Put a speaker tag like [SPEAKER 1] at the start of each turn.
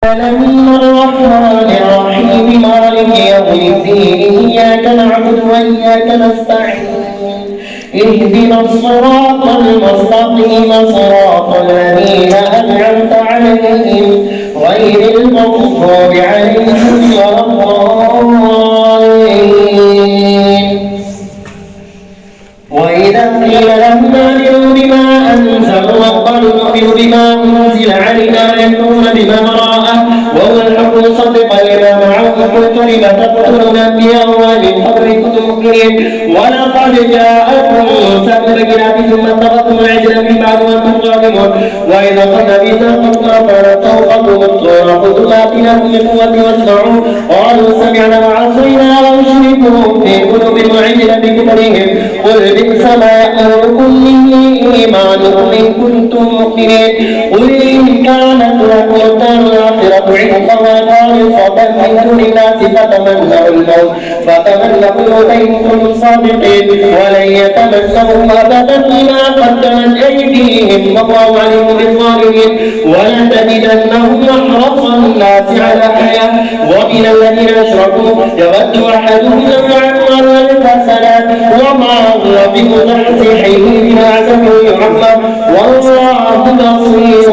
[SPEAKER 1] من الرحمن الرحيم مالك يوم الدين إياك نعبد وإياك نستعين اهدنا الصراط المستقيم صراط الذين أنعمت عليهم غير المغضوب عليهم ولا الضالين. وإذا قيل لهم آمنوا بما أنزل الله قالوا نؤمن بما أنزل علينا ويكفرون بما وراءه وهو الحق مصدقا لما معهم قلت لم تقتلون أنبياء الله من قبل كنتم مؤمنين ولقد جاءكم موسى بالبينات ثم اتخذتم العجل من بعد وأنتم ظالمون. وإذا أخذنا ميثاقكم ورفعنا فوقكم الطور خذوا ما آتيناكم من قوة واسمعوا قالوا سمعنا وعصينا وأشركوا في قلوبهم العجل بكفرهم قل بئس ما يأمركم به إيمانكم إن كنتم مؤمنين. قل إن كانت لكم الدار الآخرة عند الله خالصة من دون الناس فتمنوا الموت إن كنتم صادقين ولن يتمسهم أبدا بما قدمت أيديهم والله عليم بالظالمين. ولتجدنهم أحرص الناس على حياة ومن الذين أشركوا يود أحدهم لو يعمر 1000 سنة وما هو بمزحزحه من عذاب يعمر والله بصير